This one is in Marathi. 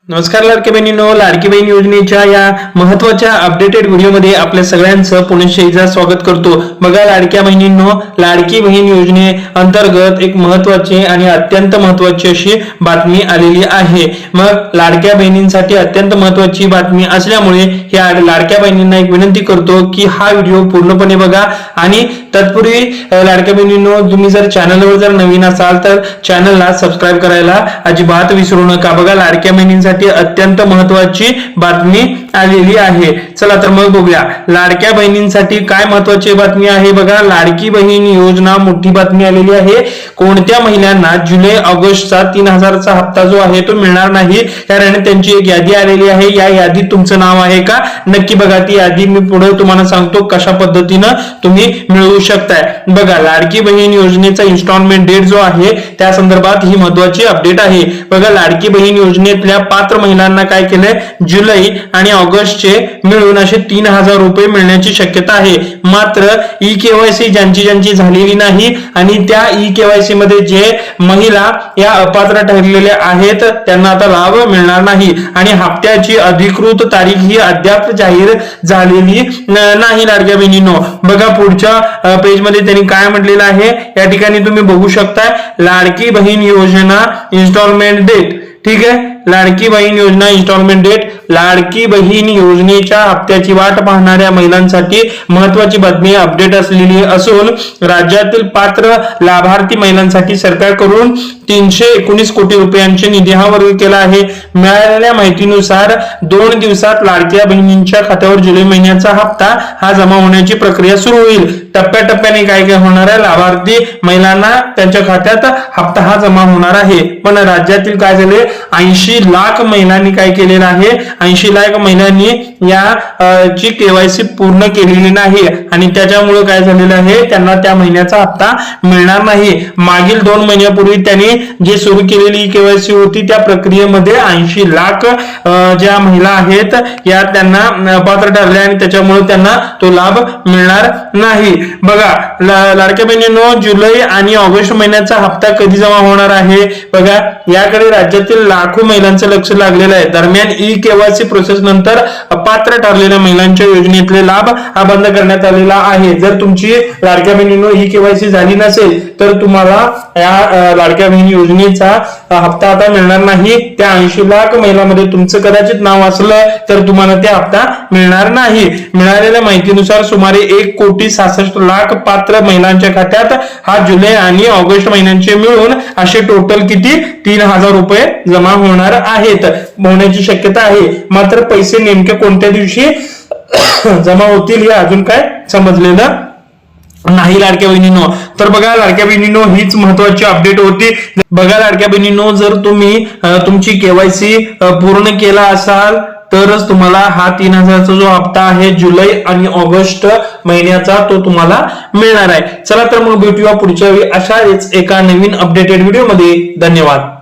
नमस्कार लाडकी बहिणींनो, लाडकी बहीण योजनेच्या या महत्त्वाच्या अपडेटेड व्हिडिओमध्ये आपल्या सगळ्यांचं पुनश्च एकदा स्वागत करतो। बघा लाडक्या बहिणींनो, लाडकी बहीण योजने अंतर्गत एक महत्त्वाची आणि अत्यंत महत्त्वाची अशी बातमी आलेली आहे। मग लाडक्या बहिणींसाठी अत्यंत महत्त्वाची बातमी असल्यामुळे या लाडक्या बहिणींना एक विनंती करतो की हा व्हिडिओ पूर्णपणे बघा आणि तत्पूर्वी लाडक्या बहिणींनो, तुम्ही जर चॅनलवर जर नवीन असाल तर चॅनलला सबस्क्राइब करायला अजिबात विसरू नका। बघा लाडक्या बहिणींसाठी अत्यंत महत्त्वाची बातमी आलेली आहे। चला तर मग बघूया लाडक्या बहिणींसाठी काय महत्त्वाची बातमी आहे। बघा लाडकी बहीण योजना मोठी बातमी आलेली आहे। कोणत्या महिलांना जुलै ऑगस्टचा 3000चा हप्ता जो आहे तो मिळणार नाही, कारण त्यांची एक यादी आलेली आहे। या यादीत तुमचं नाव आहे का नक्की बघा, ती यादी मी पुढे तुम्हाला सांगतो कशा पद्धतीने तुम्ही मिळवू शकताय। बघा लाडकी बहीण योजनेचा इन्स्टॉलमेंट डेट जो आहे त्या संदर्भात ही महत्त्वाची अपडेट आहे। बघा लाडकी बहीण योजनेतल्या पात्र महिलांना काय केलंय, जुलै आणि ऑगस्टचे मिळून असे 3000 रुपये मिळण्याची शक्यता आहे। मात्र ई केवायसी ज्यांची झालेली नाही आणि त्या ई केवायसी मध्ये जे महिला या अपात्र ठरलेल्या आहेत त्यांना आता लाभ मिळणार नाही आणि हप्त्याची अधिकृत तारीख ही अद्याप जाहीर झालेली नाही। लाडक्या बहिणींनो, बघा पुढच्या पेज मध्ये त्यांनी काय म्हटलेलं आहे या ठिकाणी तुम्ही बघू शकता। लाडकी बहीण योजना इन्स्टॉलमेंट डेट, ठीक आहे, लाडकी बहीण योजना इन्स्टॉलमेंट डेट। लाडकी बहीण योजनेच्या हप्त्याची वाट पाहणाऱ्या महिलांसाठी महत्त्वाची बातमी अपडेट असलेली असून राज्यातील पात्र लाभार्थी महिलांसाठी सरकारकडून 319 कोटी रुपयांचे निधी हा वर्ग केला आहे। मिळालेल्या माहितीनुसार 2 दिवसात लाडक्या बहिणींच्या खात्यावर जुलै महिन्याचा हप्ता हा जमा होण्याची प्रक्रिया सुरू होईल। टप्प्याटप्प्याने काय काय होणार आहे, लाभार्थी महिलांना त्यांच्या खात्यात हप्ता हा जमा होणार आहे। पण राज्यातील काय झाले, 80 लाख महिलांनी काय केलेलं आहे, 80 लाख महिलांनी या ची केवायसी पूर्ण केलेली नाही आणि त्याच्यामुळे काय झालेलं आहे, त्यांना त्या महिन्याचा हप्ता मिळणार नाही। मागील 2 महिन्यापूर्वी त्यांनी जे सुरू केलेली केवायसी होती त्या प्रक्रियेमध्ये 80 लाख ज्या महिला आहेत या त्यांना पात्र ठरल्या आणि त्याच्यामुळे त्यांना तो लाभ मिळणार नाही। बघा लाडक्या बहिणींनो, जुलै आणि ऑगस्ट महिन्याचा हप्ता कधी जमा होणार आहे, बघा याकडे राज्यातील लाखो महिलांचं लक्ष लागलेलं आहे। दरम्यान ई केवायसी प्रोसेस नंतर अपात्र ठरलेल्या महिलांच्या योजनेतले लाभ हा बंद करण्यात आलेला आहे। जर तुमची लाडक्या बहिणींनो ई केवायसी झाली नसेल तर तुम्हाला या लाडक्या बहीण योजनेचा हप्ता आता मिळणार नाही। त्या 80 लाख महिलांमध्ये तुमचं कदाचित नाव असलं तर तुम्हाला ते हप्ता मिळणार नाही। मिळालेल्या माहितीनुसार सुमारे 1,66,00,000 पात्र महिलांच्या खात्यात हा जुलै आणि ऑगस्ट महिन्यांचे मिळून असे टोटल किती 3000 रुपये जमा होणार आहेत, होण्याची शक्यता आहे। मात्र पैसे नेमके कोणत्या दिवशी जमा होतील हे अजून काय समजलेलं नाही लाडक्या बहिणींनो। तर बघा लाडक्या बहिणींनो, हीच महत्त्वाची अपडेट होती। बघा लाडक्या बहिणींनो, जर तुम्ही तुमची केवायसी पूर्ण केला असाल तरच तुम्हाला हा 3000चा जो हप्ता आहे जुलै आणि ऑगस्ट महिन्याचा तो तुम्हाला मिळणार आहे। चला तर मग भेटूया पुढच्या वेळी अशाच एका नवीन अपडेटेड व्हिडिओ मध्ये। धन्यवाद।